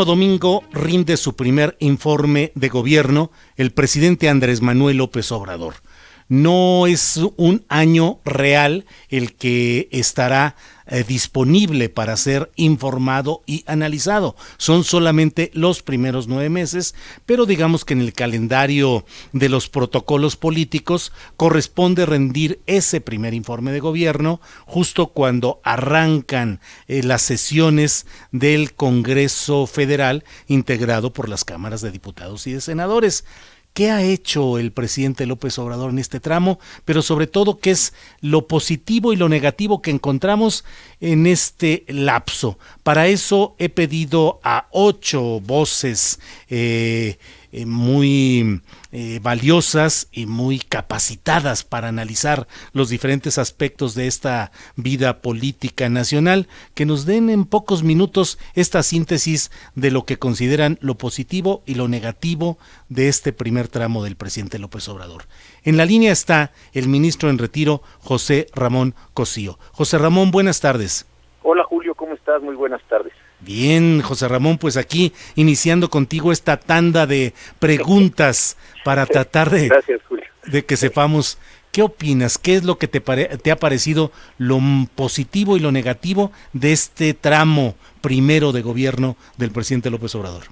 domingo rinde su primer informe de gobierno el presidente Andrés Manuel López Obrador. No es un año real el que estará disponible para ser informado y analizado. Son solamente los primeros 9 meses, pero digamos que en el calendario de los protocolos políticos corresponde rendir ese primer informe de gobierno justo cuando arrancan las sesiones del Congreso Federal integrado por las cámaras de diputados y de senadores. ¿Qué ha hecho el presidente López Obrador en este tramo? Pero sobre todo, ¿qué es lo positivo y lo negativo que encontramos en este lapso? Para eso he pedido a 8 voces muy valiosas y muy capacitadas para analizar los diferentes aspectos de esta vida política nacional, que nos den en pocos minutos esta síntesis de lo que consideran lo positivo y lo negativo de este primer tramo del presidente López Obrador. En la línea está el ministro en retiro, José Ramón Cosío. José Ramón, buenas tardes. Hola Julio, ¿cómo estás? Muy buenas tardes. Bien, José Ramón, pues aquí iniciando contigo esta tanda de preguntas para tratar Gracias, Julio. de que sepamos qué opinas, qué es lo que te ha parecido lo positivo y lo negativo de este tramo primero de gobierno del presidente López Obrador.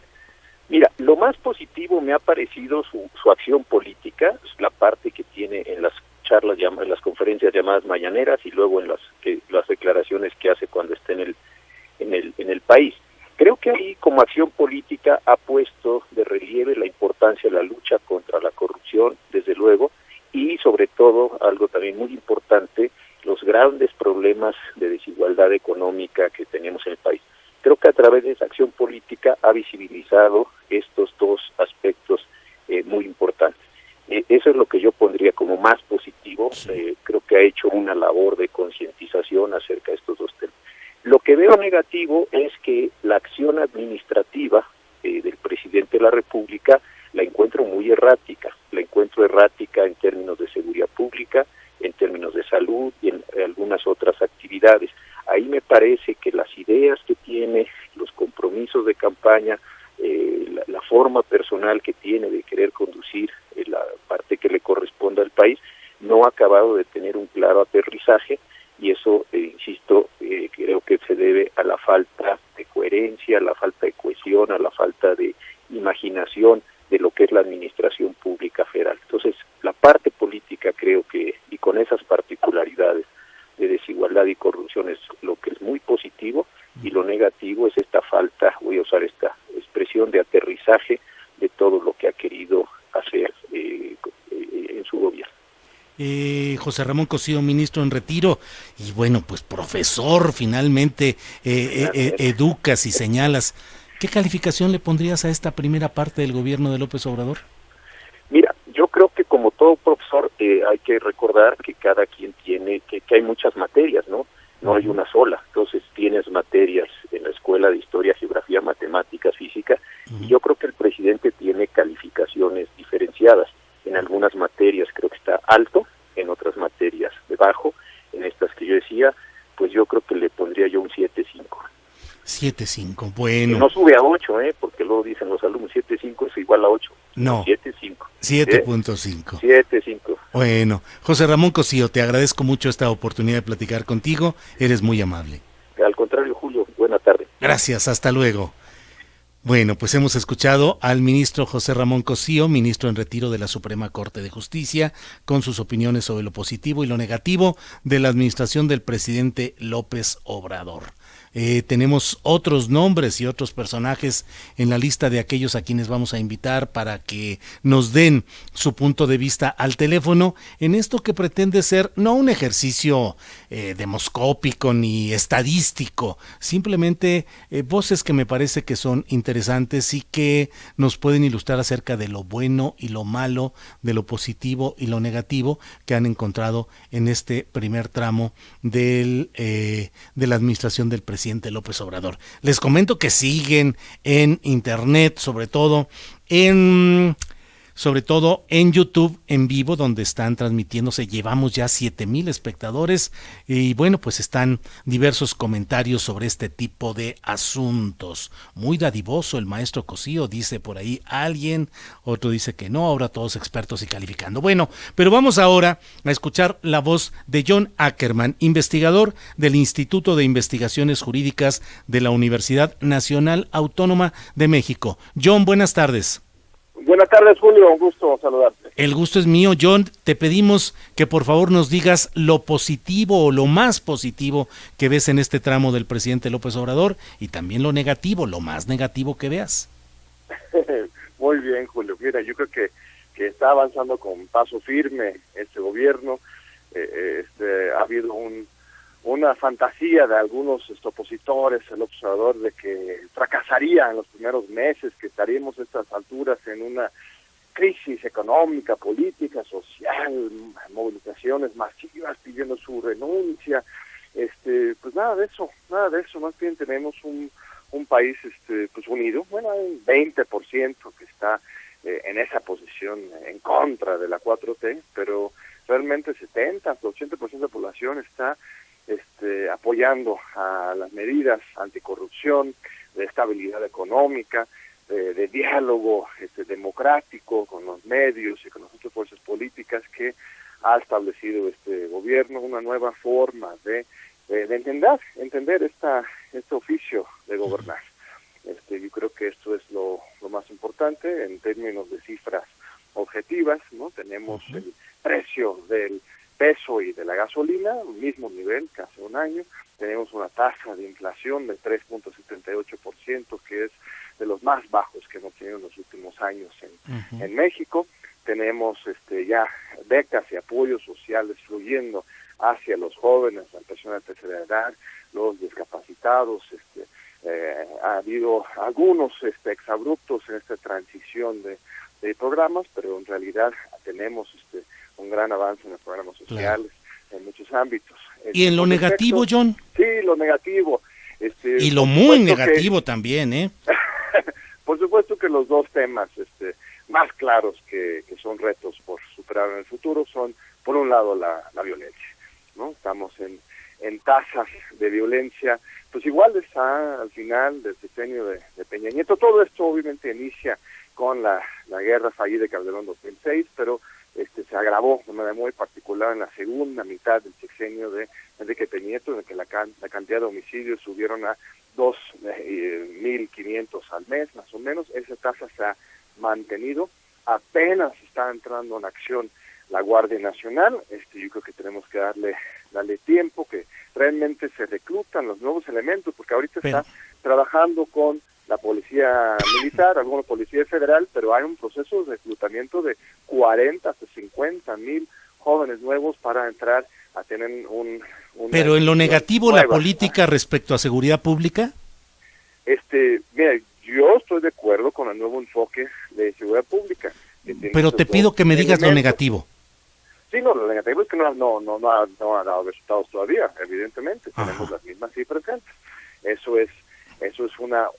Mira, lo más positivo me ha parecido su acción política, la parte que tiene en las charlas, en las conferencias llamadas mañaneras y luego en las declaraciones que hace cuando está en el país. Creo que ahí como acción política ha puesto de relieve la importancia de la lucha contra la corrupción, desde luego, y sobre todo, algo también muy importante, los grandes problemas de desigualdad económica que tenemos en el país. Creo que a través de esa acción política ha visibilizado estos dos aspectos muy importantes. Eso es lo que yo pondría como más positivo. Creo que ha hecho una labor de concientización acerca de estos dos temas. Lo que veo negativo es que la acción administrativa del presidente de la República la encuentro muy errática. La encuentro errática en términos de seguridad pública, en términos de salud y en algunas otras actividades. Ahí me parece que las ideas que tiene, los compromisos de campaña, la forma personal que tiene de querer conducir la parte que le corresponde al país, no ha acabado de tener un claro aterrizaje, y eso, insisto, creo que se debe a la falta de coherencia, a la falta de cohesión, a la falta de imaginación de lo que es la administración pública federal. Entonces, la parte política creo que, y con esas particularidades de desigualdad y corrupción, es lo que es muy positivo, y lo negativo es esta falta, voy a usar esta expresión, de aterrizaje de todo lo que ha querido hacer en su gobierno. José Ramón Cosío, ministro en retiro, y bueno, pues profesor, finalmente educas y señalas. ¿Qué calificación le pondrías a esta primera parte del gobierno de López Obrador? Mira, yo creo que como todo profesor hay que recordar que cada quien tiene, que hay muchas materias, ¿no? No hay una sola. Entonces tienes materias en la escuela de historia, geografía, matemáticas, física, y yo creo que el presidente tiene calificaciones diferenciadas. En algunas materias creo que está alto, en otras materias de bajo. En estas que yo decía, pues yo creo que le pondría yo un 7.5. 7.5, bueno. Y no sube a 8, porque luego dicen los alumnos 7.5 es igual a 8. No. 7.5. 7.5. 7.5. Bueno, José Ramón Cosío, te agradezco mucho esta oportunidad de platicar contigo. Eres muy amable. Al contrario, Julio, buena tarde. Gracias, hasta luego. Bueno, pues hemos escuchado al ministro José Ramón Cosío, ministro en retiro de la Suprema Corte de Justicia, con sus opiniones sobre lo positivo y lo negativo de la administración del presidente López Obrador. Tenemos otros nombres y otros personajes en la lista de aquellos a quienes vamos a invitar para que nos den su punto de vista al teléfono en esto que pretende ser no un ejercicio demoscópico ni estadístico, simplemente voces que me parece que son interesantes y que nos pueden ilustrar acerca de lo bueno y lo malo, de lo positivo y lo negativo que han encontrado en este primer tramo de la administración del presidente López Obrador. Les comento que siguen en internet, sobre todo en sobre todo en YouTube en vivo, donde están transmitiéndose. Llevamos ya 7,000 espectadores y bueno, pues están diversos comentarios sobre este tipo de asuntos. Muy dadivoso el maestro Cosío, dice por ahí alguien, otro dice que no, ahora todos expertos y calificando. Bueno, pero vamos ahora a escuchar la voz de John Ackerman, investigador del Instituto de Investigaciones Jurídicas de la Universidad Nacional Autónoma de México. John, buenas tardes. Buenas tardes, Julio, un gusto saludarte. El gusto es mío, John. Te pedimos que por favor nos digas lo positivo o lo más positivo que ves en este tramo del presidente López Obrador y también lo negativo, lo más negativo que veas. Muy bien, Julio. Mira, yo creo que está avanzando con paso firme este gobierno. Ha habido una fantasía de algunos opositores al observador de que fracasaría en los primeros meses, que estaríamos a estas alturas en una crisis económica, política, social, movilizaciones masivas pidiendo su renuncia. Pues nada de eso, más bien tenemos un país pues unido, bueno, hay un 20% que está en esa posición en contra de la 4T, pero realmente 80% de la población está apoyando a las medidas anticorrupción, de estabilidad económica, de diálogo democrático con los medios y con las otras fuerzas políticas que ha establecido este gobierno, una nueva forma de entender este oficio de gobernar. Yo creo que esto es lo más importante en términos de cifras objetivas, ¿no? Tenemos el precio del peso y de la gasolina, mismo nivel que hace un año. Tenemos una tasa de inflación de 3.78%, que es de los más bajos que hemos tenido en los últimos años en México. Tenemos ya becas y apoyos sociales fluyendo hacia los jóvenes, las personas de tercera edad, los discapacitados. Ha habido algunos exabruptos en esta transición de programas, pero en realidad tenemos un gran avance en los programas sociales, claro, en muchos ámbitos. ¿Y en lo negativo, John? Sí, lo negativo. Y lo muy negativo también, ¿eh? Por supuesto que los dos temas más claros que son retos por superar en el futuro son, por un lado, la violencia, ¿no? Estamos en tasas de violencia, pues iguales al final del sexenio de Peña Nieto. Todo esto obviamente inicia con la guerra fallida de Calderón en 2006, pero se agravó de manera muy particular en la segunda mitad del sexenio de Enrique Peña Nieto, en el que la cantidad de homicidios subieron a 2,500 al mes, más o menos. Esa tasa se ha mantenido. Apenas está entrando en acción la Guardia Nacional. Yo creo que tenemos que darle tiempo, que realmente se reclutan los nuevos elementos, porque ahorita está trabajando con la policía militar, alguna policía federal, pero hay un proceso de reclutamiento de 40 hasta 50 mil jóvenes nuevos para entrar a tener Pero en lo negativo, nueva. ¿La política respecto a seguridad pública? Mira, yo estoy de acuerdo con el nuevo enfoque de seguridad pública. Pero te pido que me digas lo negativo. Sí, no, lo negativo es que no ha dado resultados todavía, evidentemente. Tenemos las mismas cifras que antes. Eso es una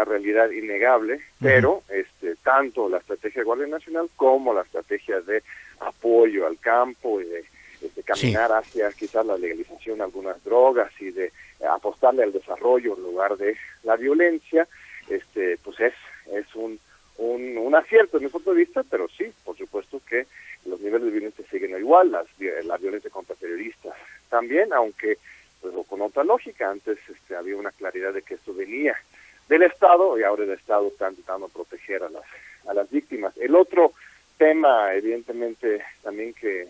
realidad innegable, pero tanto la estrategia de Guardia Nacional como la estrategia de apoyo al campo y de caminar hacia quizás la legalización de algunas drogas y de apostarle al desarrollo en lugar de la violencia, pues es un acierto desde mi punto de vista, pero sí, por supuesto que los niveles de violencia siguen igual, la violencia contra periodistas también, aunque pues con otra lógica. Antes había una claridad de que esto venía del Estado y ahora el Estado está intentando proteger a las víctimas. El otro tema, evidentemente, también que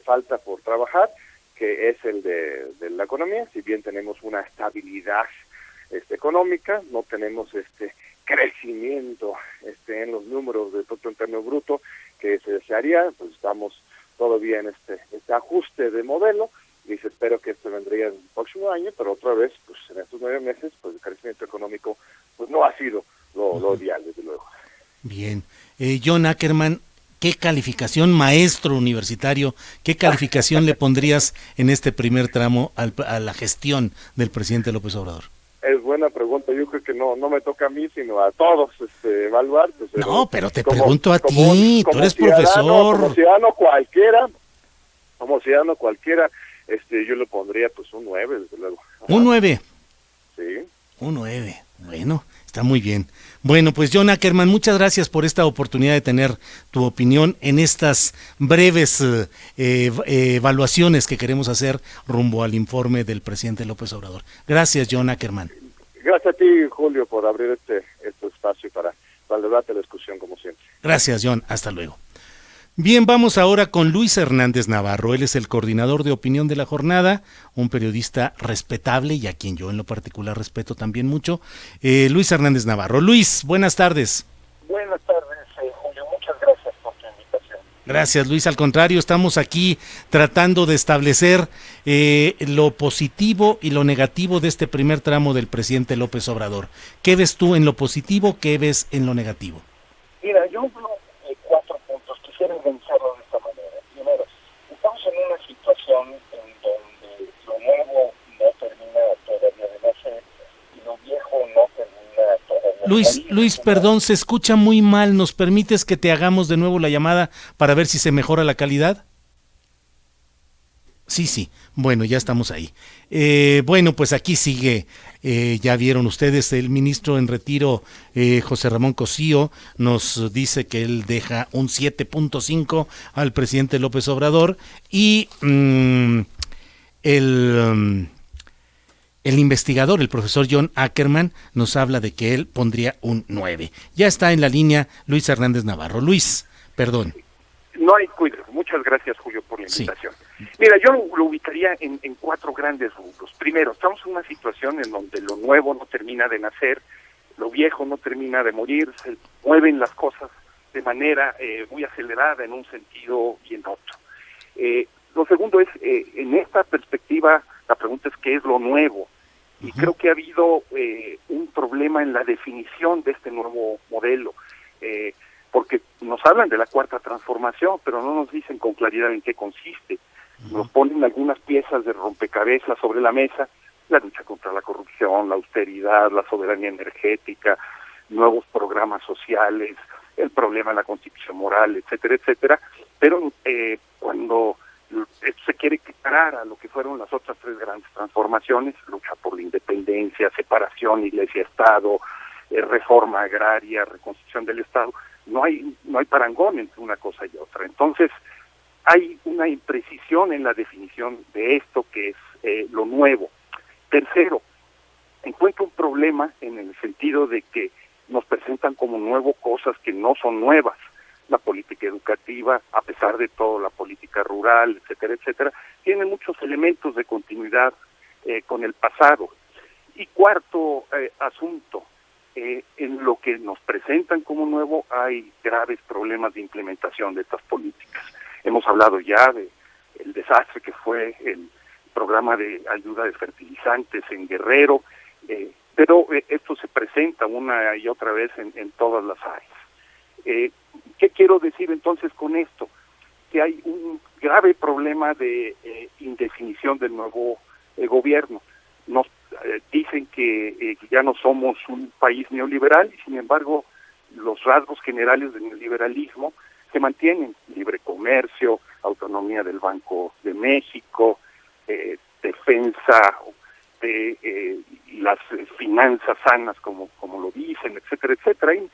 falta por trabajar, que es el de la economía. Si bien tenemos una estabilidad económica, no tenemos crecimiento en los números del Producto Interno Bruto que se desearía, pues estamos todavía en este ajuste de modelo, y se espera que esto vendría el próximo año, pero otra vez, pues en estos 9 meses, pues el crecimiento económico pues no ha sido lo ideal, desde luego. Bien. John Ackerman, ¿qué calificación, maestro universitario, qué calificación le pondrías en este primer tramo a la gestión del presidente López Obrador? Es buena pregunta. Yo creo que no me toca a mí, sino a todos evaluar. Pues, no, pero te pregunto a ti, tú eres profesor. Como ciudadano cualquiera, yo le pondría pues un 9, desde luego. Ajá. ¿Un 9? Sí. Un 9, bueno, está muy bien. Bueno, pues John Ackerman, muchas gracias por esta oportunidad de tener tu opinión en estas breves evaluaciones que queremos hacer rumbo al informe del presidente López Obrador. Gracias, John Ackerman. Gracias a ti, Julio, por abrir este espacio para el debate, la discusión, como siempre. Gracias, John. Hasta luego. Bien, vamos ahora con Luis Hernández Navarro. Él es el coordinador de opinión de la jornada, un periodista respetable y a quien yo en lo particular respeto también mucho. Luis Hernández Navarro. Luis, buenas tardes. Buenas tardes, Julio. Muchas gracias por tu invitación. Gracias, Luis. Al contrario, estamos aquí tratando de establecer lo positivo y lo negativo de este primer tramo del presidente López Obrador. ¿Qué ves tú en lo positivo? ¿Qué ves en lo negativo? Mira, yo veo 4 puntos. Quisiera organizarlo de esta manera. Primero, estamos en una situación en donde lo nuevo no termina todavía de nacer y lo viejo no termina todavía de morir. Luis, perdón, se escucha muy mal. ¿Nos permites que te hagamos de nuevo la llamada para ver si se mejora la calidad? Sí. Bueno, ya estamos ahí. Bueno, pues aquí sigue, ya vieron ustedes, el ministro en retiro, José Ramón Cosío, nos dice que él deja un 7.5 al presidente López Obrador y el investigador, el profesor John Ackerman, nos habla de que él pondría un 9. Ya está en la línea Luis Hernández Navarro. Luis, perdón. No hay cuidado. Muchas gracias, Julio, por la invitación. Sí. Mira, yo lo ubicaría en 4 grandes rubros. Primero, estamos en una situación en donde lo nuevo no termina de nacer, lo viejo no termina de morir, se mueven las cosas de manera muy acelerada en un sentido y en otro. Lo segundo es, en esta perspectiva, la pregunta es ¿qué es lo nuevo? Y creo que ha habido un problema en la definición de este nuevo modelo. Porque nos hablan de la cuarta transformación, pero no nos dicen con claridad en qué consiste. Nos ponen algunas piezas de rompecabezas sobre la mesa, la lucha contra la corrupción, la austeridad, la soberanía energética, nuevos programas sociales, el problema de la constitución moral, etcétera, etcétera, pero cuando se quiere equiparar a lo que fueron las otras 3 grandes transformaciones, lucha por la independencia, separación iglesia-estado, reforma agraria, reconstrucción del Estado, no hay parangón entre una cosa y otra. Entonces, hay una imprecisión en la definición de esto que es lo nuevo. Tercero, encuentro un problema en el sentido de que nos presentan como nuevo cosas que no son nuevas. La política educativa, a pesar de todo, la política rural, etcétera, etcétera, tiene muchos elementos de continuidad con el pasado. Y cuarto asunto, en lo que nos presentan como nuevo hay graves problemas de implementación de estas políticas. Hemos hablado ya de el desastre que fue el programa de ayuda de fertilizantes en Guerrero, pero esto se presenta una y otra vez en todas las áreas. ¿Qué quiero decir entonces con esto? Que hay un grave problema de indefinición del nuevo gobierno. Nos dicen que ya no somos un país neoliberal y sin embargo los rasgos generales del neoliberalismo se mantienen: libre comercio, autonomía del Banco de México, defensa de las finanzas sanas como lo dicen, etcétera, etcétera. Hay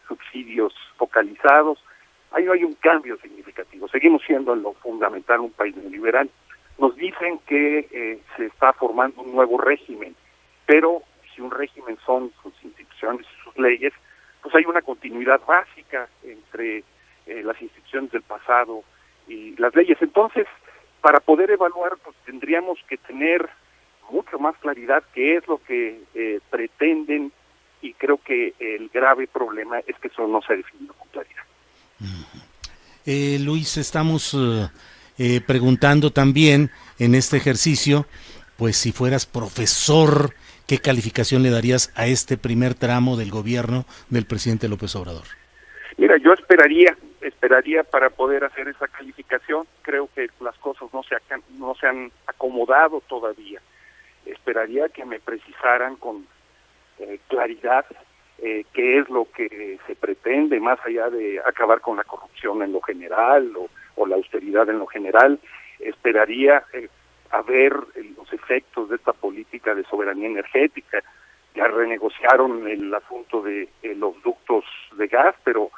subsidios focalizados. Ahí no hay un cambio significativo. Seguimos siendo en lo fundamental un país neoliberal. Nos dicen que se está formando un nuevo régimen, pero si un régimen son sus instituciones y sus leyes, pues hay una continuidad básica entre las instituciones del pasado y las leyes. Entonces, para poder evaluar, pues tendríamos que tener mucho más claridad qué es lo que pretenden, y creo que el grave problema es que eso no se ha definido con claridad. Luis, estamos preguntando también en este ejercicio, pues si fueras profesor, ¿qué calificación le darías a este primer tramo del gobierno del presidente López Obrador? Mira, yo esperaría para poder hacer esa calificación. Creo que las cosas no se han acomodado todavía. esperaría que me precisaran con claridad qué es lo que se pretende, más allá de acabar con la corrupción en lo general o la austeridad en lo general. Esperaría a ver los efectos de esta política de soberanía energética. Ya renegociaron el asunto de los ductos de gas, pero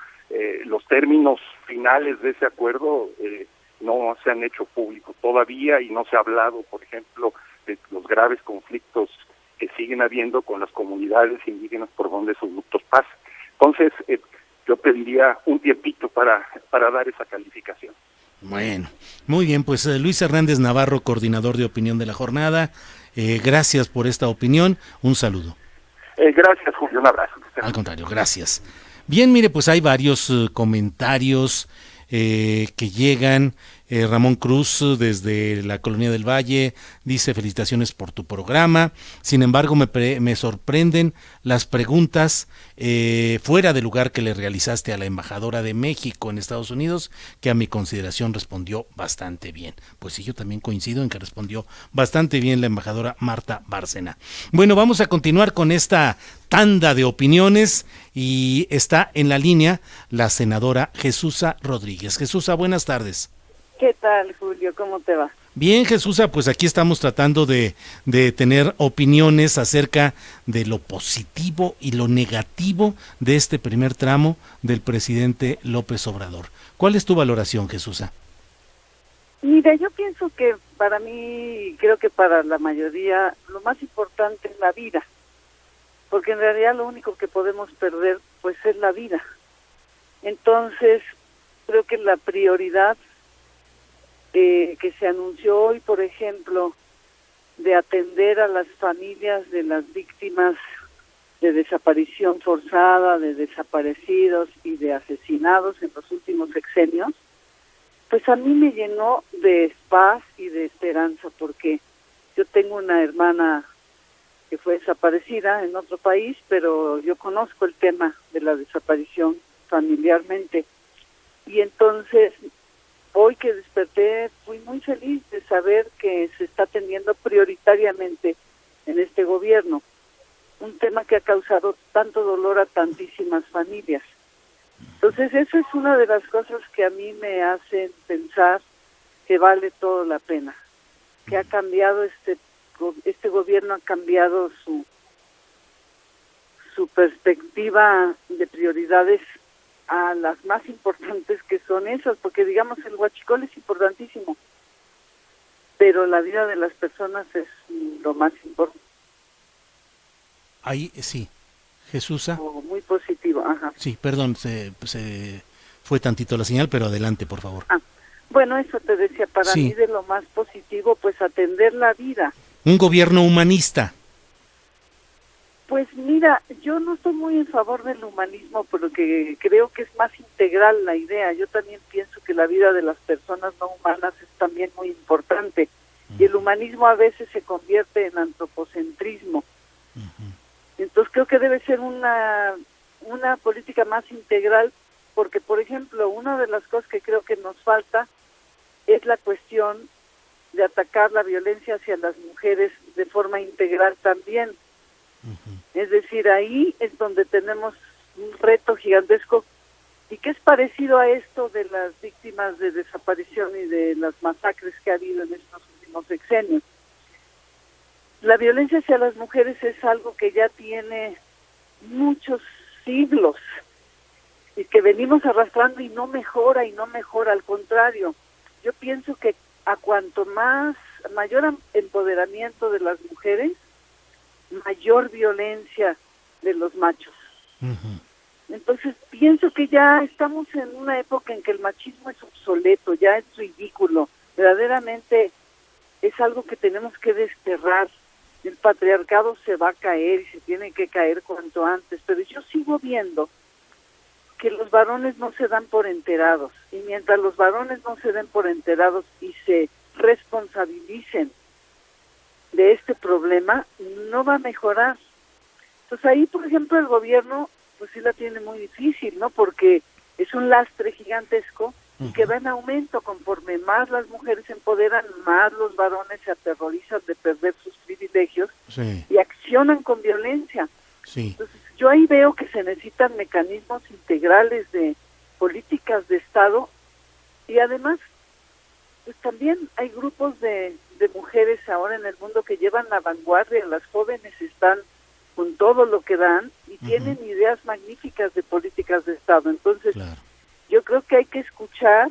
los términos finales de ese acuerdo no se han hecho públicos todavía, y no se ha hablado, por ejemplo, de los graves conflictos que siguen habiendo con las comunidades indígenas por donde esos ductos pasan. Entonces, yo pediría un tiempito para dar esa calificación. Bueno, muy bien, pues Luis Hernández Navarro, coordinador de opinión de la jornada, gracias por esta opinión, un saludo. Gracias, Julio, un abrazo. Al contrario, gracias. Bien, mire, pues hay varios comentarios que llegan. Ramón Cruz, desde la Colonia del Valle, dice: felicitaciones por tu programa. Sin embargo, me sorprenden las preguntas fuera de lugar que le realizaste a la embajadora de México en Estados Unidos, que a mi consideración respondió bastante bien. Pues sí, yo también coincido en que respondió bastante bien la embajadora Marta Bárcena. Bueno, vamos a continuar con esta tanda de opiniones, y está en la línea la senadora Jesusa Rodríguez. Jesusa, buenas tardes. ¿Qué tal, Julio? ¿Cómo te va? Bien, Jesusa, pues aquí estamos tratando de tener opiniones acerca de lo positivo y lo negativo de este primer tramo del presidente López Obrador. ¿Cuál es tu valoración, Jesusa? Mira, yo pienso que para mí, creo que para la mayoría, lo más importante es la vida, porque en realidad lo único que podemos perder, pues, es la vida. Entonces, creo que la prioridad que se anunció hoy, por ejemplo, de atender a las familias de las víctimas de desaparición forzada, de desaparecidos y de asesinados en los últimos sexenios, pues a mí me llenó de paz y de esperanza, porque yo tengo una hermana que fue desaparecida en otro país, pero yo conozco el tema de la desaparición familiarmente, y entonces hoy que desperté fui muy feliz de saber que se está atendiendo prioritariamente en este gobierno un tema que ha causado tanto dolor a tantísimas familias. Entonces, eso es una de las cosas que a mí me hacen pensar que vale todo la pena, que ha cambiado este gobierno, ha cambiado su perspectiva de prioridades a las más importantes, que son esas, porque digamos el huachicol es importantísimo, pero la vida de las personas es lo más importante. Ahí sí, Jesusa. Muy positivo, ajá. Sí, perdón, se fue tantito la señal, pero adelante, por favor. Bueno, eso te decía, para mí de lo más positivo, pues atender la vida. Un gobierno humanista. Pues mira, yo no estoy muy en favor del humanismo, porque creo que es más integral la idea. Yo también pienso que la vida de las personas no humanas es también muy importante. Y el humanismo a veces se convierte en antropocentrismo. Entonces creo que debe ser una política más integral, porque, por ejemplo, una de las cosas que creo que nos falta es la cuestión de atacar la violencia hacia las mujeres de forma integral también. Es decir, ahí es donde tenemos un reto gigantesco, y que es parecido a esto de las víctimas de desaparición y de las masacres que ha habido en estos últimos sexenios. La violencia hacia las mujeres es algo que ya tiene muchos siglos y que venimos arrastrando, y no mejora, al contrario. Yo pienso que a cuanto mayor empoderamiento de las mujeres, mayor violencia de los machos. Entonces pienso que ya estamos en una época en que el machismo es obsoleto, ya es ridículo, verdaderamente es algo que tenemos que desterrar. El patriarcado se va a caer, y se tiene que caer cuanto antes, pero yo sigo viendo que los varones no se dan por enterados, y mientras los varones no se den por enterados y se responsabilicen de este problema, no va a mejorar. Entonces ahí, por ejemplo, el gobierno pues sí la tiene muy difícil, ¿no? Porque es un lastre gigantesco y que va en aumento. Conforme más las mujeres se empoderan, más los varones se aterrorizan de perder sus privilegios y accionan con violencia. Entonces, yo ahí veo que se necesitan mecanismos integrales de políticas de Estado, y además pues también hay grupos de mujeres ahora en el mundo que llevan la vanguardia. Las jóvenes están con todo lo que dan y tienen ideas magníficas de políticas de Estado. Entonces, yo creo que hay que escuchar.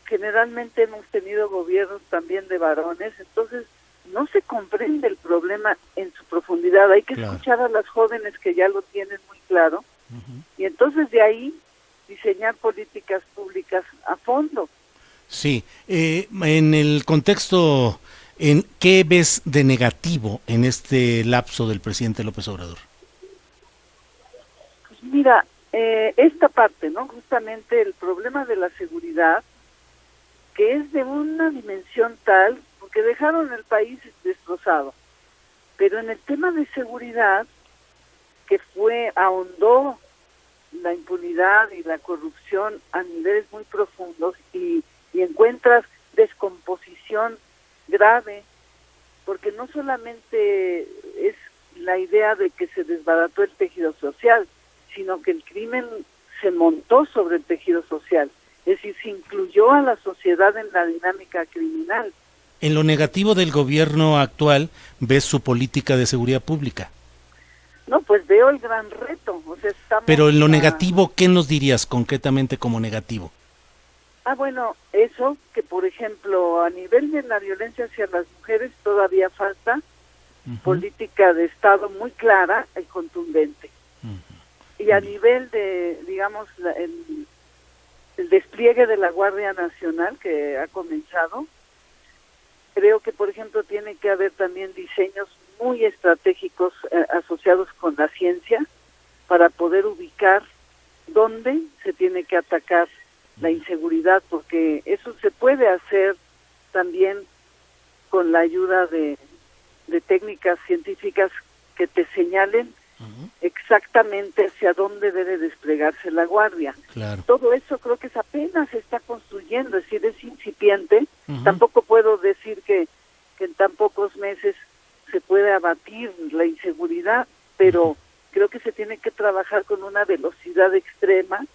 Generalmente hemos tenido gobiernos también de varones, entonces no se comprende el problema en su profundidad. Hay que escuchar a las jóvenes que ya lo tienen muy claro, y entonces de ahí diseñar políticas públicas a fondo. Sí, en el contexto, ¿en qué ves de negativo en este lapso del presidente López Obrador? Pues mira, esta parte, ¿no? Justamente el problema de la seguridad, que es de una dimensión tal, porque dejaron el país destrozado. Pero en el tema de seguridad, que ahondó la impunidad y la corrupción a niveles muy profundos, y encuentras descomposición grave, porque no solamente es la idea de que se desbarató el tejido social, sino que el crimen se montó sobre el tejido social, es decir, se incluyó a la sociedad en la dinámica criminal. En lo negativo del gobierno actual, ¿ves su política de seguridad pública? No, pues veo el gran reto. O sea, pero en lo negativo, ¿qué nos dirías concretamente como negativo? Bueno, eso, que por ejemplo, a nivel de la violencia hacia las mujeres todavía falta política de Estado muy clara y contundente. Y a nivel de, digamos, el despliegue de la Guardia Nacional que ha comenzado, creo que, por ejemplo, tiene que haber también diseños muy estratégicos asociados con la ciencia para poder ubicar dónde se tiene que atacar la inseguridad, porque eso se puede hacer también con la ayuda de técnicas científicas que te señalen exactamente hacia dónde debe desplegarse la guardia. Todo eso creo que apenas se está construyendo, es decir, es incipiente. Tampoco puedo decir que en tan pocos meses se puede abatir la inseguridad, pero creo que se tiene que trabajar con una velocidad extrema.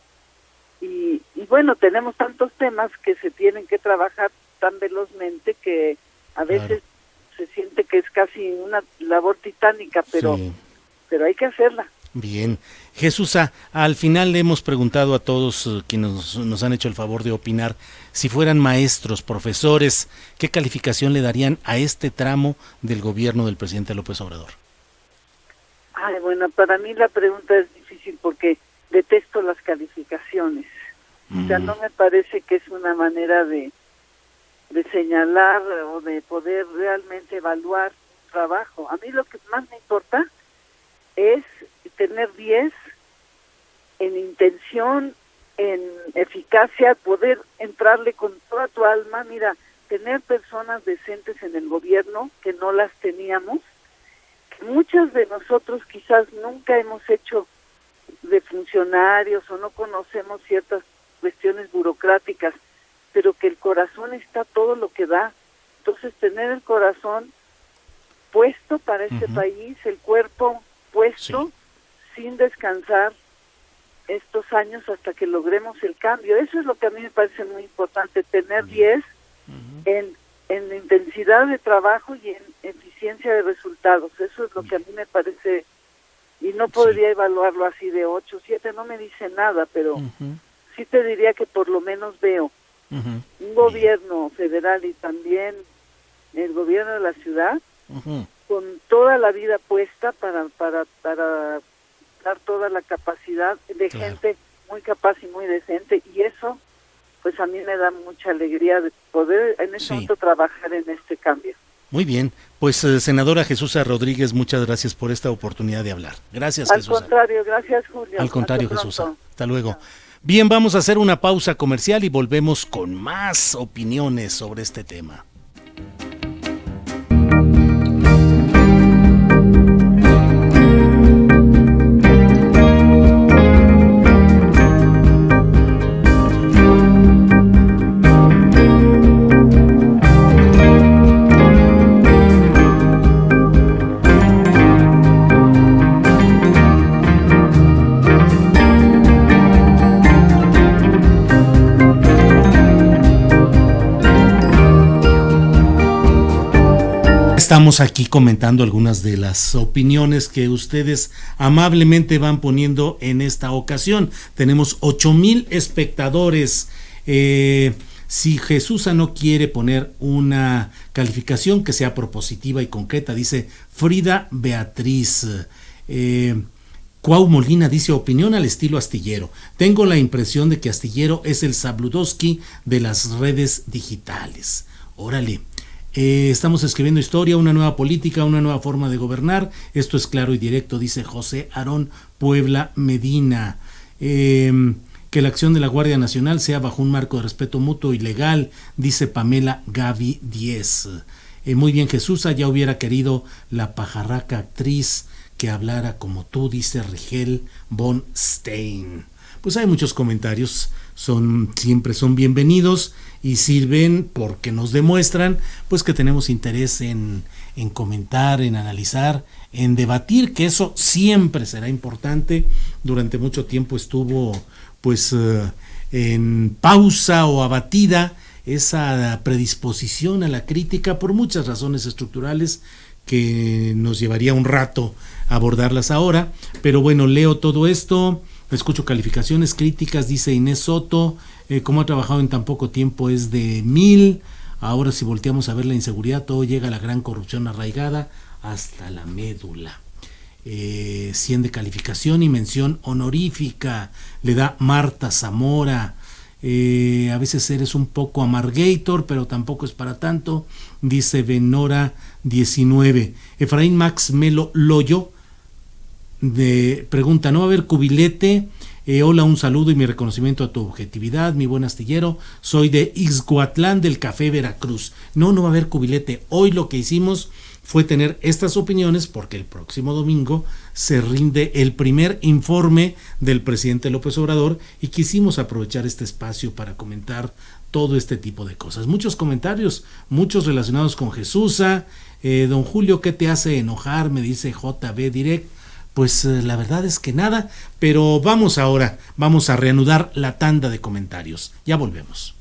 Y bueno, tenemos tantos temas que se tienen que trabajar tan velozmente que a veces se siente que es casi una labor titánica, pero hay que hacerla. Bien. Jesús, al final le hemos preguntado a todos quienes nos han hecho el favor de opinar, si fueran maestros, profesores, ¿qué calificación le darían a este tramo del gobierno del presidente López Obrador? Bueno, para mí la pregunta es difícil porque detesto las calificaciones. O sea, no me parece que es una manera de señalar o de poder realmente evaluar un trabajo. A mí lo que más me importa es tener 10 en intención, en eficacia, poder entrarle con toda tu alma. Mira, tener personas decentes en el gobierno, que no las teníamos, que muchas de nosotros quizás nunca hemos hecho de funcionarios o no conocemos ciertas cuestiones burocráticas, pero que el corazón está todo lo que da. Entonces, tener el corazón puesto para este país, el cuerpo puesto, sin descansar estos años hasta que logremos el cambio. Eso es lo que a mí me parece muy importante, tener 10 en intensidad de trabajo y en eficiencia de resultados. Eso es lo que a mí me parece, y no podría evaluarlo así de 8, 7, no me dice nada, pero sí te diría que por lo menos veo un gobierno federal y también el gobierno de la ciudad con toda la vida puesta para dar toda la capacidad de gente muy capaz y muy decente, y eso pues a mí me da mucha alegría de poder en este momento trabajar en este cambio. Muy bien, pues senadora Jesús Rodríguez, muchas gracias por esta oportunidad de hablar. Gracias, Jesús. Al contrario, gracias, Julio. Al contrario, Jesús. Hasta luego. Bien, vamos a hacer una pausa comercial y volvemos con más opiniones sobre este tema. estamos aquí comentando algunas de las opiniones que ustedes amablemente van poniendo en esta ocasión. Tenemos 8,000 espectadores. Si Jesús no quiere poner una calificación que sea propositiva y concreta, dice Frida Beatriz. Cuau Molina dice: opinión al estilo Astillero. Tengo la impresión de que Astillero es el Zabludovsky de las redes digitales. Órale. Estamos escribiendo historia, una nueva política, una nueva forma de gobernar. Esto es claro y directo, dice José Aarón Puebla Medina. Que la acción de la Guardia Nacional sea bajo un marco de respeto mutuo y legal, dice Pamela Gaby 10. Muy bien, Jesús, ya hubiera querido la pajarraca actriz que hablara como tú, dice Rigel von Stein. Pues hay muchos comentarios, siempre son bienvenidos y sirven porque nos demuestran pues que tenemos interés en comentar, en analizar, en debatir, que eso siempre será importante. Durante mucho tiempo estuvo pues en pausa o abatida esa predisposición a la crítica por muchas razones estructurales que nos llevaría un rato abordarlas ahora, pero bueno, leo todo esto, escucho calificaciones críticas, dice Inés Soto, cómo ha trabajado en tan poco tiempo es de 1000, ahora si volteamos a ver la inseguridad, todo llega a la gran corrupción arraigada hasta la médula. 100 de calificación y mención honorífica le da Marta Zamora. A veces eres un poco amargator, pero tampoco es para tanto, dice Venora 19. Efraín Max Melo Loyo pregunta: ¿no va a haber cubilete? Hola, un saludo y mi reconocimiento a tu objetividad, mi buen astillero. Soy de Ixcuatlán del Café Veracruz. No va a haber cubilete. Hoy lo que hicimos fue tener estas opiniones porque el próximo domingo se rinde el primer informe del presidente López Obrador y quisimos aprovechar este espacio para comentar todo este tipo de cosas. Muchos comentarios, muchos relacionados con Jesusa. Don Julio, ¿qué te hace enojar? Me dice JB Direct. Pues la verdad es que nada, pero vamos a reanudar la tanda de comentarios. Ya volvemos.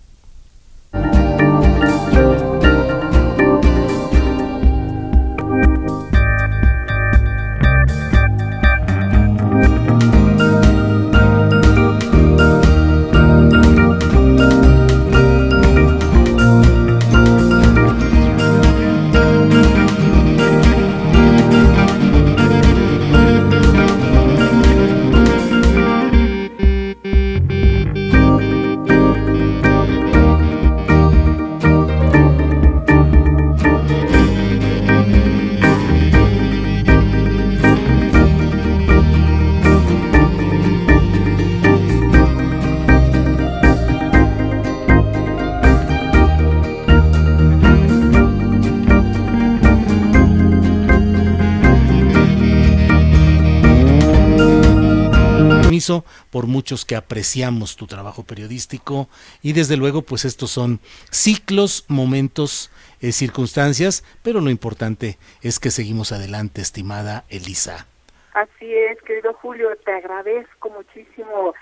Por muchos que apreciamos tu trabajo periodístico y desde luego pues estos son ciclos, momentos, circunstancias, pero lo importante es que seguimos adelante, estimada Elisa. Así es, querido Julio, te agradezco muchísimo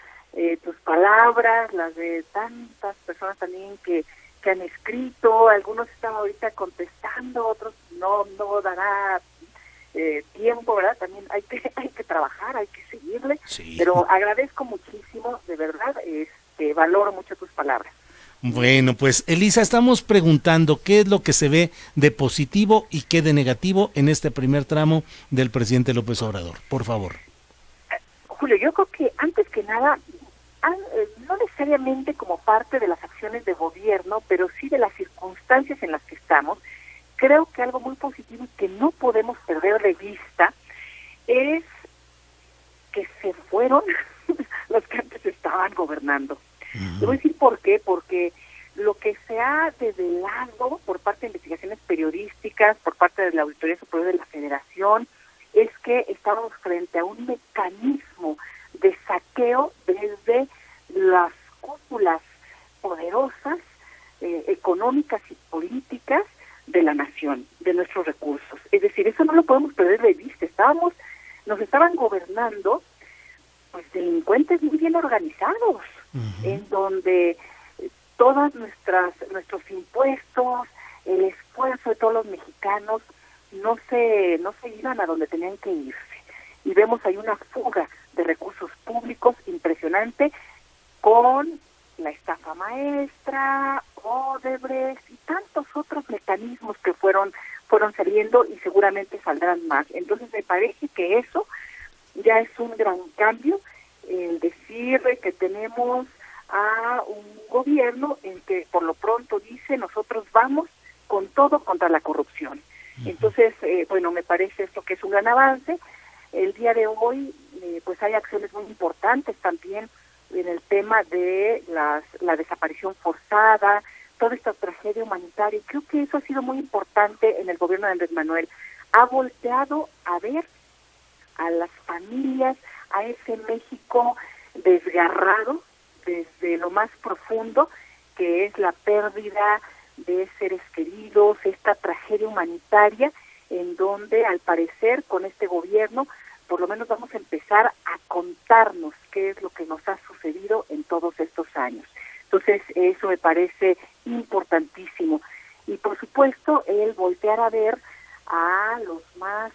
tus palabras, las de tantas personas también que han escrito. Algunos están ahorita contestando, otros no dará tiempo, ¿verdad? También hay que trabajar, hay que seguirle, sí. Pero agradezco muchísimo, de verdad, valoro mucho tus palabras. Bueno, pues Elisa, estamos preguntando qué es lo que se ve de positivo y qué de negativo en este primer tramo del presidente López Obrador, por favor. Julio, yo creo que antes que nada, no necesariamente como parte de las acciones de gobierno, pero sí de las circunstancias en las que estamos, creo que algo muy positivo y que no podemos perder de vista es que se fueron los que antes estaban gobernando. Te voy a decir por qué, porque lo que se ha develado por parte de investigaciones periodísticas, por parte de la Auditoría Superior de la Federación, es que estamos frente a un mecanismo de saqueo desde las cúpulas poderosas, económicas y políticas de la nación, de nuestros recursos. Es decir, eso no lo podemos perder de vista. Nos estaban gobernando pues delincuentes muy bien organizados, en donde todas nuestros impuestos, el esfuerzo de todos los mexicanos no se iban a donde tenían que irse. Y vemos ahí una fuga de recursos públicos impresionante con la estafa maestra, Odebrecht y tantos otros mecanismos que fueron saliendo y seguramente saldrán más. Entonces me parece que eso ya es un gran cambio, el decir que tenemos a un gobierno en que por lo pronto dice nosotros vamos con todo contra la corrupción. Entonces, bueno, me parece esto que es un gran avance. El día de hoy, pues hay acciones muy importantes también en el tema de la desaparición forzada, toda esta tragedia humanitaria. Creo que eso ha sido muy importante en el gobierno de Andrés Manuel. Ha volteado a ver a las familias, a ese México desgarrado desde lo más profundo, que es la pérdida de seres queridos, esta tragedia humanitaria, en donde al parecer con este gobierno por lo menos vamos a empezar a contarnos qué es lo que nos ha sucedido en todos estos años. Entonces eso me parece importantísimo. Y por supuesto el voltear a ver a los más,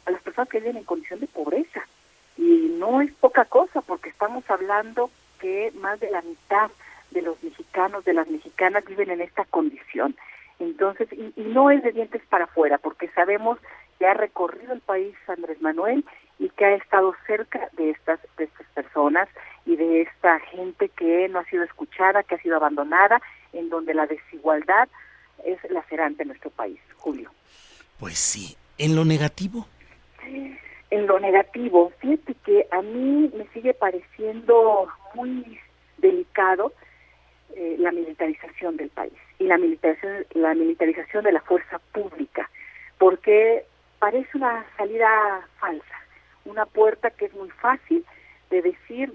a las personas que viven en condición de pobreza. Y no es poca cosa, porque estamos hablando que más de la mitad de los mexicanos, de las mexicanas viven en esta condición. Entonces, y no es de dientes para afuera, porque sabemos que ha recorrido el país Andrés Manuel y que ha estado cerca de estas personas y de esta gente que no ha sido escuchada, que ha sido abandonada, en donde la desigualdad es lacerante en nuestro país, Julio. Pues sí. ¿En lo negativo? En lo negativo, fíjate que a mí me sigue pareciendo muy delicado la militarización del país y la militarización de la fuerza pública, porque parece una salida falsa, una puerta que es muy fácil de decir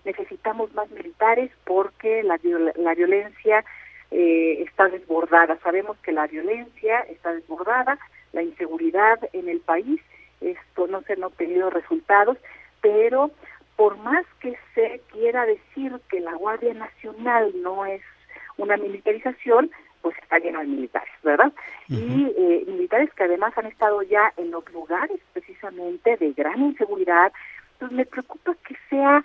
necesitamos más militares porque la violencia está desbordada. Sabemos que la violencia está desbordada, la inseguridad en el país, esto no se han obtenido resultados, pero por más que se quiera decir que la Guardia Nacional no es una militarización, pues está lleno de militares, ¿verdad? Uh-huh. Y militares que además han estado ya en los lugares precisamente de gran inseguridad. Entonces me preocupa que sea,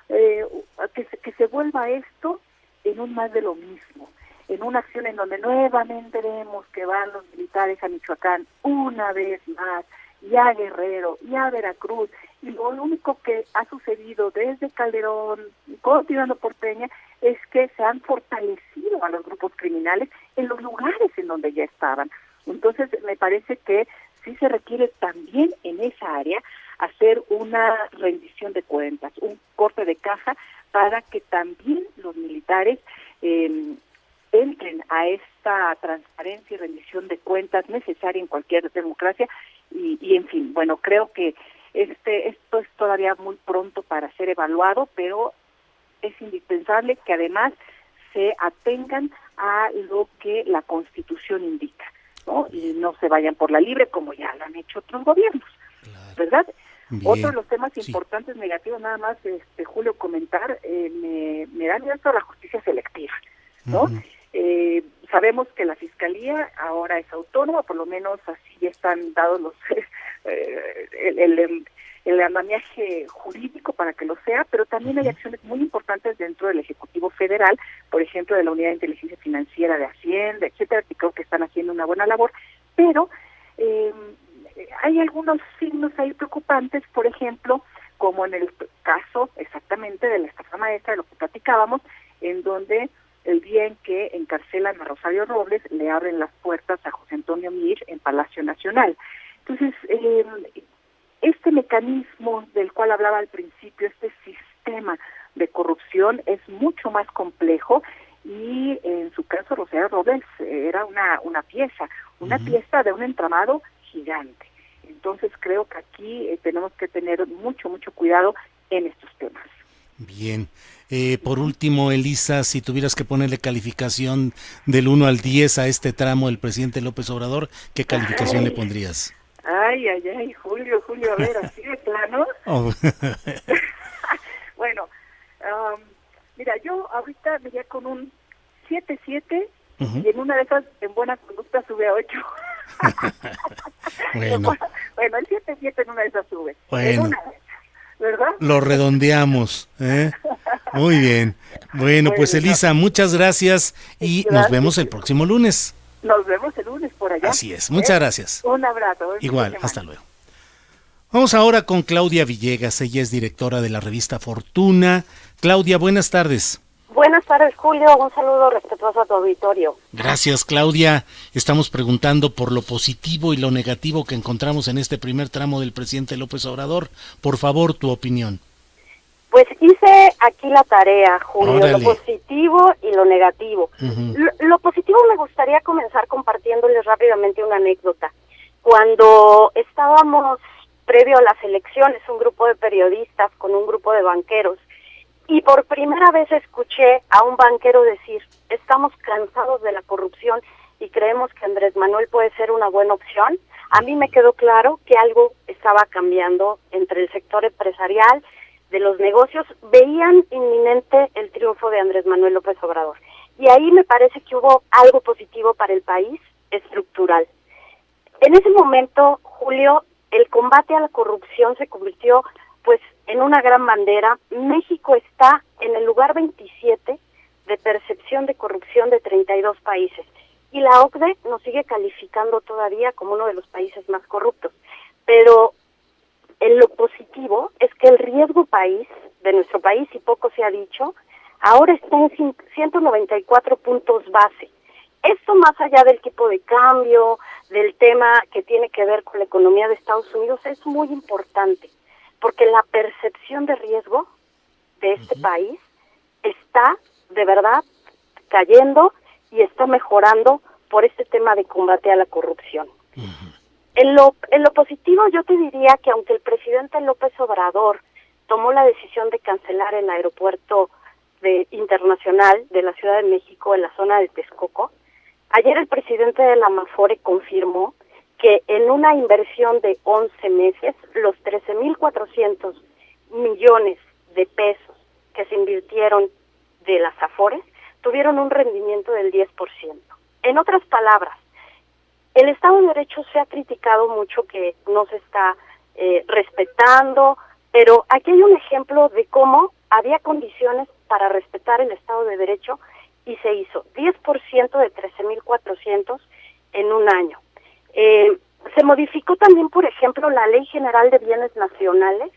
que se vuelva esto en un más de lo mismo, en una acción en donde nuevamente vemos que van los militares a Michoacán una vez más, y a Guerrero, y a Veracruz, y lo único que ha sucedido desde Calderón, continuando por Peña, es que se han fortalecido a los grupos criminales en los lugares en donde ya estaban. Entonces me parece que sí se requiere también en esa área hacer una rendición de cuentas, un corte de caja para que también los militares entren a esta transparencia y rendición de cuentas necesaria en cualquier democracia y en fin, bueno, creo que esto es todavía muy pronto para ser evaluado, pero es indispensable que además se atengan a lo que la Constitución indica, ¿no? Y no se vayan por la libre como ya lo han hecho otros gobiernos, claro. ¿Verdad? Bien. Otro de los temas importantes, negativos, nada más, Julio, comentar, me da miedo la justicia selectiva, ¿no? Uh-huh. Sabemos que la Fiscalía ahora es autónoma, por lo menos así están dados los el andamiaje jurídico para que lo sea, pero también hay acciones muy importantes dentro del Ejecutivo Federal, por ejemplo, de la Unidad de Inteligencia Financiera de Hacienda, etcétera, que creo que están haciendo una buena labor, pero hay algunos signos ahí preocupantes, por ejemplo, como en el caso exactamente de la estafa maestra, de lo que platicábamos, en donde el día en que encarcelan a Rosario Robles, le abren las puertas a José Antonio Mir en Palacio Nacional. Entonces, este mecanismo del cual hablaba al principio, este sistema de corrupción es mucho más complejo y en su caso Rosario Robles era una pieza de un entramado gigante. Entonces creo que aquí tenemos que tener mucho cuidado en estos temas. Bien. Por último, Elisa, si tuvieras que ponerle calificación del 1 al 10 a este tramo del presidente López Obrador, ¿qué calificación le pondrías? Ay, Julio, a ver, así de plano. Oh. Bueno, mira, yo ahorita me iría con un 7-7 uh-huh. Y en una de esas, en buena conducta, sube a 8. Bueno. Bueno, el 7-7 en una de esas sube. Bueno. En una de esas, ¿verdad? Lo redondeamos, ¿eh? Muy bien. Bueno, pues Elisa, muchas gracias y nos vemos el próximo lunes. Nos vemos el lunes por allá. Así es, muchas gracias. Un abrazo. Igual, hasta luego. Vamos ahora con Claudia Villegas, ella es directora de la revista Fortuna. Claudia, buenas tardes. Buenas tardes, Julio. Un saludo respetuoso a tu auditorio. Gracias, Claudia. Estamos preguntando por lo positivo y lo negativo que encontramos en este primer tramo del presidente López Obrador. Por favor, tu opinión. Pues hice aquí la tarea, Julio, Órale. lo positivo y lo negativo. Lo positivo me gustaría comenzar compartiéndoles rápidamente una anécdota. Cuando estábamos previo a las elecciones, un grupo de periodistas con un grupo de banqueros, y por primera vez escuché a un banquero decir, estamos cansados de la corrupción y creemos que Andrés Manuel puede ser una buena opción. A mí me quedó claro que algo estaba cambiando entre el sector empresarial, de los negocios, veían inminente el triunfo de Andrés Manuel López Obrador. Y ahí me parece que hubo algo positivo para el país, estructural. En ese momento, Julio, el combate a la corrupción se convirtió pues en una gran bandera. México está en el lugar 27 de percepción de corrupción de 32 países. Y la OCDE nos sigue calificando todavía como uno de los países más corruptos. Pero en lo positivo es que el riesgo país, de nuestro país, y poco se ha dicho, ahora está en 194 puntos base. Esto más allá del tipo de cambio, del tema que tiene que ver con la economía de Estados Unidos, es muy importante, porque la percepción de riesgo de este país está de verdad cayendo y está mejorando por este tema de combate a la corrupción. En lo positivo yo te diría que aunque el presidente López Obrador tomó la decisión de cancelar el aeropuerto internacional de la Ciudad de México en la zona de Texcoco, ayer el presidente de la Amafore confirmó que en una inversión de 11 meses, los 13,400 millones de pesos que se invirtieron de las Afores tuvieron un rendimiento del 10%. En otras palabras, el Estado de Derecho se ha criticado mucho que no se está respetando, pero aquí hay un ejemplo de cómo había condiciones para respetar el Estado de Derecho y se hizo 10% de 13,400 en un año. Se modificó también, por ejemplo, la Ley General de Bienes Nacionales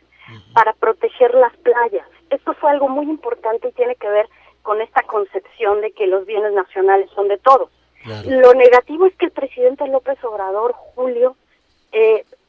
para proteger las playas. Esto fue algo muy importante y tiene que ver con esta concepción de que los bienes nacionales son de todos. Claro. Lo negativo es que el presidente López Obrador, Julio,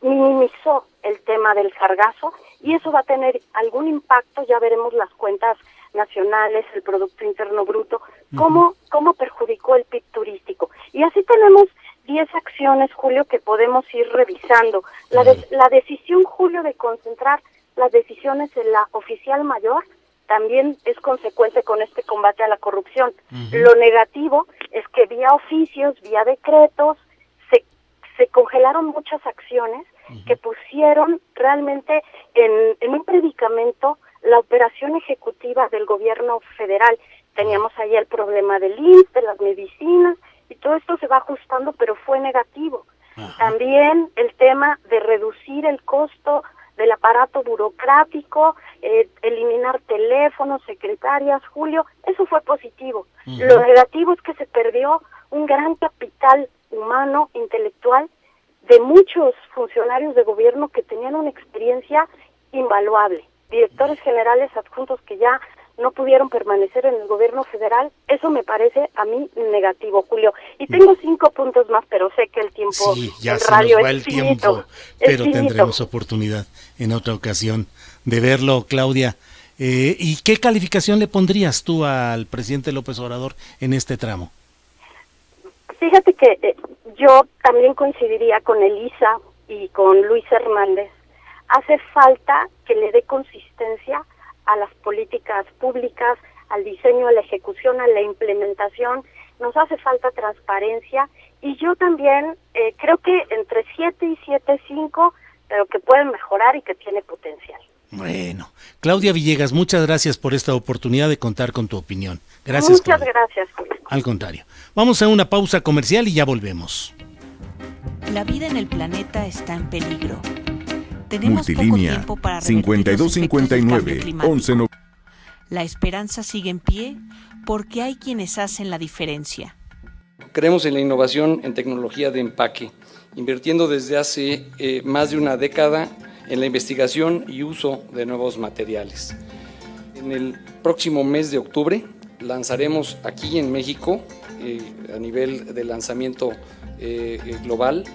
minimizó el tema del sargazo y eso va a tener algún impacto. Ya veremos las cuentas nacionales, el Producto Interno Bruto, cómo perjudicó el PIB turístico. Y así tenemos 10 acciones, Julio, que podemos ir revisando. La decisión, Julio, de concentrar las decisiones en la oficial mayor también es consecuente con este combate a la corrupción. Lo negativo es que vía oficios, vía decretos, se congelaron muchas acciones que pusieron realmente en un predicamento la operación ejecutiva del gobierno federal. Teníamos ahí el problema del IMSS, de las medicinas, y todo esto se va ajustando, pero fue negativo. También el tema de reducir el costo del aparato burocrático, eliminar teléfonos, secretarias, Julio, eso fue positivo. Lo negativo es que se perdió un gran capital humano, intelectual, de muchos funcionarios de gobierno que tenían una experiencia invaluable. Directores generales adjuntos que ya no pudieron permanecer en el gobierno federal, eso me parece a mí negativo, Julio. Y tengo 5 puntos más, pero sé que el tiempo ya en se radio nos va es el finito, tiempo, pero tendremos oportunidad en otra ocasión de verlo, Claudia. ¿Y qué calificación le pondrías tú al presidente López Obrador en este tramo? Fíjate que yo también coincidiría con Elisa y con Luis Hernández. Hace falta que le dé consistencia a las políticas públicas, al diseño, a la ejecución, a la implementación. Nos hace falta transparencia y yo también creo que entre 7 y 7.5, pero que pueden mejorar y que tiene potencial. Bueno, Claudia Villegas, muchas gracias por esta oportunidad de contar con tu opinión. Gracias. Muchas Claudia. Gracias, Julio. Al contrario. Vamos a una pausa comercial y ya volvemos. La vida en el planeta está en peligro. Tenemos Multilínea, poco tiempo para revertir los efectos del cambio climático. La esperanza sigue en pie porque hay quienes hacen la diferencia. Creemos en la innovación en tecnología de empaque, invirtiendo desde hace más de una década en la investigación y uso de nuevos materiales. En el próximo mes de octubre lanzaremos aquí en México, a nivel de lanzamiento global,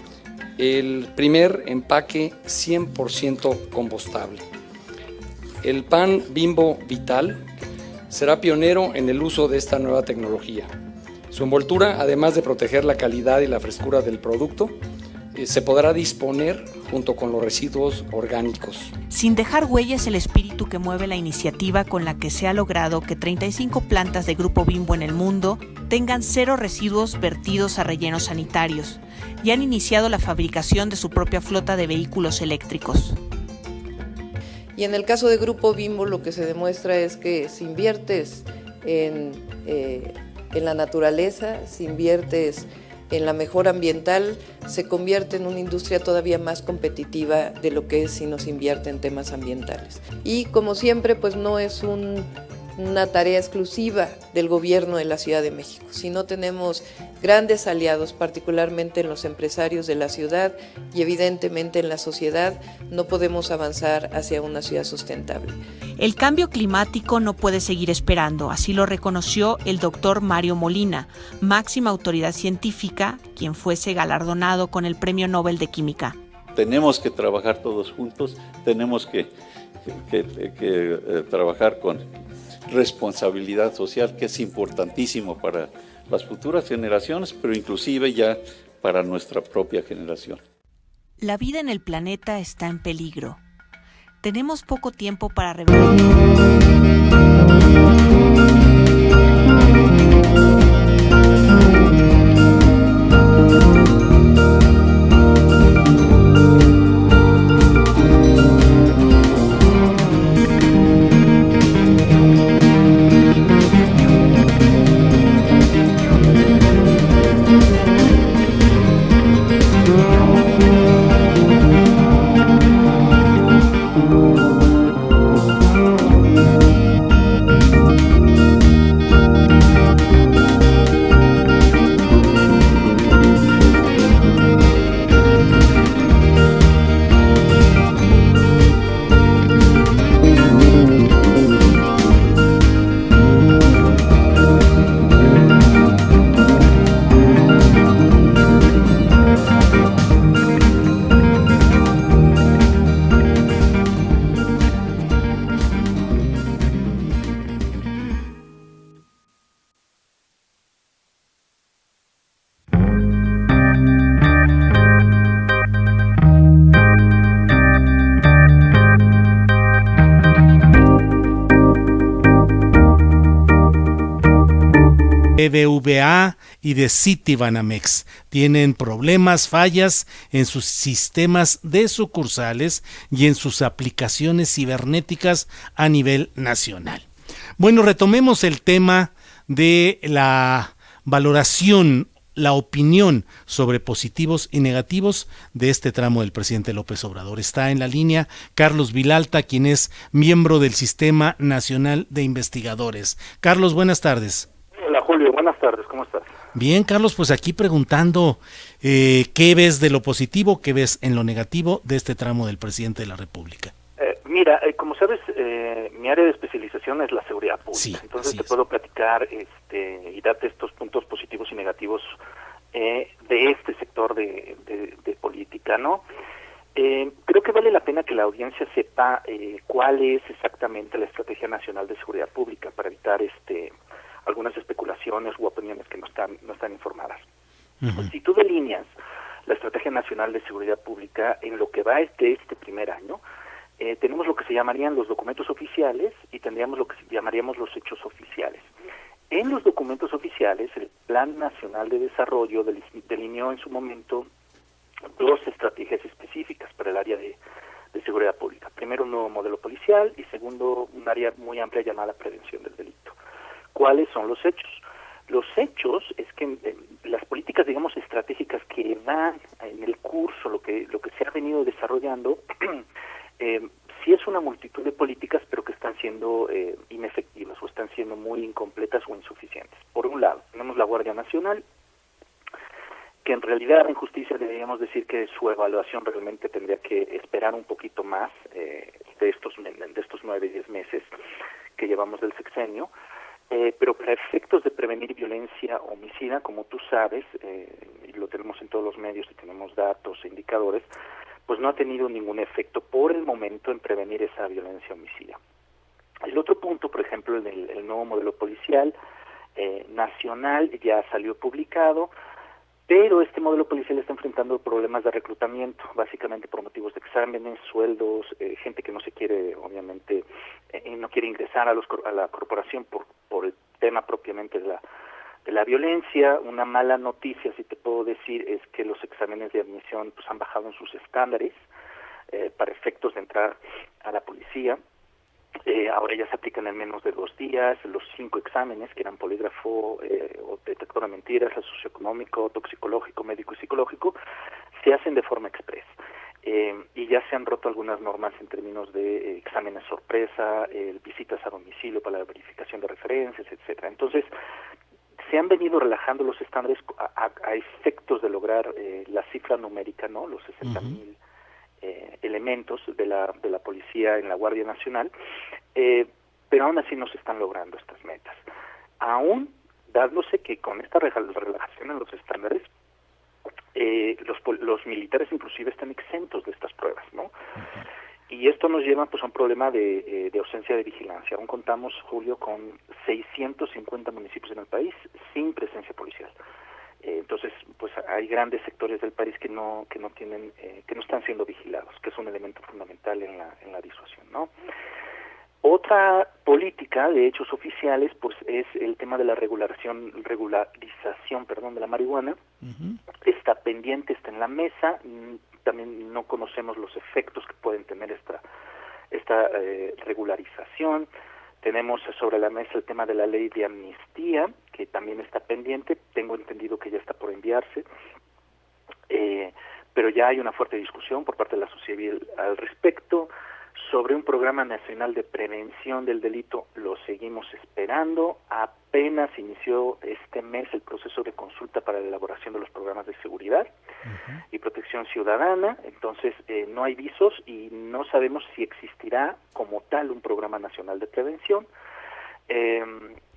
el primer empaque 100% compostable. El pan Bimbo Vital será pionero en el uso de esta nueva tecnología. Su envoltura, además de proteger la calidad y la frescura del producto, se podrá disponer junto con los residuos orgánicos. Sin dejar huella es el espíritu que mueve la iniciativa con la que se ha logrado que 35 plantas de Grupo Bimbo en el mundo tengan 0 residuos vertidos a rellenos sanitarios y han iniciado la fabricación de su propia flota de vehículos eléctricos. Y en el caso de Grupo Bimbo lo que se demuestra es que si inviertes en la naturaleza, si inviertes en la mejora ambiental, se convierte en una industria todavía más competitiva de lo que es si nos invierte en temas ambientales. Y como siempre, pues no es una tarea exclusiva del gobierno de la Ciudad de México, sino tenemos grandes aliados, particularmente en los empresarios de la ciudad y evidentemente en la sociedad. No podemos avanzar hacia una ciudad sustentable. El cambio climático no puede seguir esperando, así lo reconoció el doctor Mario Molina, máxima autoridad científica, quien fuese galardonado con el Premio Nobel de Química. Tenemos que trabajar todos juntos, tenemos que trabajar con responsabilidad social, que es importantísimo para las futuras generaciones, pero inclusive ya para nuestra propia generación. La vida en el planeta está en peligro. Tenemos poco tiempo para revertir. BBVA y de Citibanamex tienen problemas, fallas en sus sistemas de sucursales y en sus aplicaciones cibernéticas a nivel nacional. Bueno, retomemos el tema de la valoración, la opinión sobre positivos y negativos de este tramo del presidente López Obrador. Está en la línea Carlos Vilalta, quien es miembro del Sistema Nacional de Investigadores. Carlos, buenas tardes. Hola Julio, buenas tardes, ¿cómo estás? Bien, Carlos, pues aquí preguntando ¿qué ves de lo positivo, qué ves en lo negativo de este tramo del presidente de la República? Mira, como sabes, mi área de especialización es la seguridad pública, sí, entonces te puedo platicar y darte estos puntos positivos y negativos de este sector de política, ¿no? Creo que vale la pena que la audiencia sepa cuál es exactamente la Estrategia Nacional de Seguridad Pública para evitar algunas especulaciones u opiniones que no están informadas. Uh-huh. Si tú delineas la Estrategia Nacional de Seguridad Pública en lo que va de este primer año, tenemos lo que se llamarían los documentos oficiales y tendríamos lo que llamaríamos los hechos oficiales. En los documentos oficiales, el Plan Nacional de Desarrollo delineó en su momento 2 estrategias específicas para el área de seguridad pública. Primero, un nuevo modelo policial y segundo, un área muy amplia llamada prevención del delito. ¿Cuáles son los hechos? Los hechos es que las políticas, digamos, estratégicas que van en el curso, lo que se ha venido desarrollando, sí es una multitud de políticas, pero que están siendo inefectivas o están siendo muy incompletas o insuficientes. Por un lado, tenemos la Guardia Nacional, que en realidad en justicia deberíamos decir que su evaluación realmente tendría que esperar un poquito más de estos 9-10 meses que llevamos del sexenio, pero para efectos de prevenir violencia homicida, como tú sabes, y lo tenemos en todos los medios y tenemos datos e indicadores, pues no ha tenido ningún efecto por el momento en prevenir esa violencia homicida. El otro punto, por ejemplo, el nuevo modelo policial nacional ya salió publicado, pero este modelo policial está enfrentando problemas de reclutamiento, básicamente por motivos de exámenes, sueldos, gente que no se quiere, obviamente, no quiere ingresar a la corporación por el tema propiamente de la violencia. Una mala noticia, si te puedo decir, es que los exámenes de admisión pues han bajado en sus estándares para efectos de entrar a la policía. Ahora ya se aplican en menos de 2 días, los 5 exámenes que eran polígrafo o detector de mentiras, el socioeconómico, toxicológico, médico y psicológico, se hacen de forma express. Y ya se han roto algunas normas en términos de exámenes sorpresa, visitas a domicilio para la verificación de referencias, etcétera. Entonces, se han venido relajando los estándares a efectos de lograr la cifra numérica, ¿no? Los 60,000 elementos de la policía en la Guardia Nacional, pero aún así no se están logrando estas metas. Aún dándose que con esta relajación en los estándares, los militares inclusive están exentos de estas pruebas, ¿no? Y esto nos lleva pues a un problema de ausencia de vigilancia. Aún contamos, Julio, con 650 municipios en el país sin presencia policial. Entonces, pues hay grandes sectores del país que no tienen, que no están siendo vigilados, que es un elemento fundamental en la disuasión, ¿no? Otra política de hechos oficiales, pues es el tema de la regularización, de la marihuana. Está pendiente, está en la mesa. También no conocemos los efectos que pueden tener esta regularización. Tenemos sobre la mesa el tema de la ley de amnistía, que también está pendiente. Tengo entendido que ya está por enviarse, pero ya hay una fuerte discusión por parte de la sociedad civil al respecto. Sobre un programa nacional de prevención del delito, lo seguimos esperando. Apenas inició este mes el proceso de consulta para la elaboración de los programas de seguridad y protección ciudadana. Entonces, no hay visos y no sabemos si existirá como tal un programa nacional de prevención.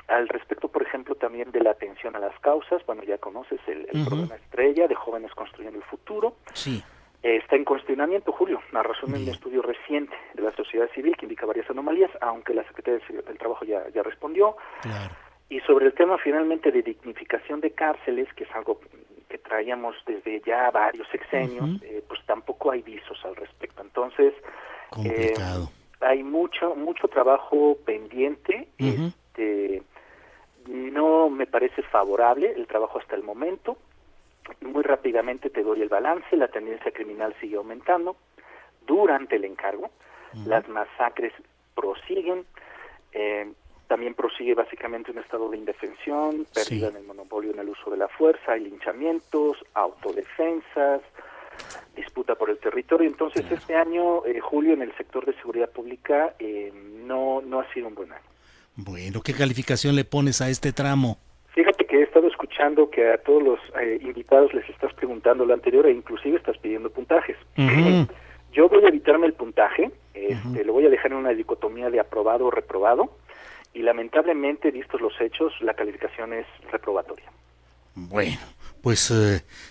Al respecto, por ejemplo, también de la atención a las causas, bueno, ya conoces el programa Estrella de Jóvenes Construyendo el Futuro. Sí. Está en cuestionamiento, Julio, a razón de un estudio reciente de la sociedad civil que indica varias anomalías, aunque la Secretaría del Trabajo ya respondió. Claro. Y sobre el tema finalmente de dignificación de cárceles, que es algo que traíamos desde ya varios sexenios, pues tampoco hay visos al respecto. Entonces, hay mucho trabajo pendiente. No me parece favorable el trabajo hasta el momento. Muy rápidamente te doy el balance. La tendencia criminal sigue aumentando durante el encargo. Las masacres prosiguen. También prosigue básicamente un estado de indefensión, pérdida en el monopolio en el uso de la fuerza, hay linchamientos, autodefensas, disputa por el territorio. Entonces, este año, Julio, en el sector de seguridad pública no ha sido un buen año. Bueno, ¿qué calificación le pones a este tramo? Fíjate que he estado escuchando que a todos los invitados les estás preguntando lo anterior e inclusive estás pidiendo puntajes. Yo voy a evitarme el puntaje, lo voy a dejar en una dicotomía de aprobado o reprobado, y lamentablemente, vistos los hechos, la calificación es reprobatoria. Bueno, pues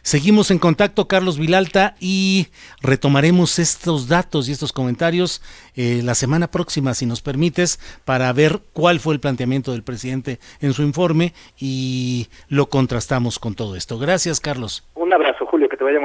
seguimos en contacto, Carlos Vilalta, y retomaremos estos datos y estos comentarios la semana próxima, si nos permites, para ver cuál fue el planteamiento del presidente en su informe y lo contrastamos con todo esto. Gracias, Carlos. Un abrazo, Julio, que te vaya muy bien.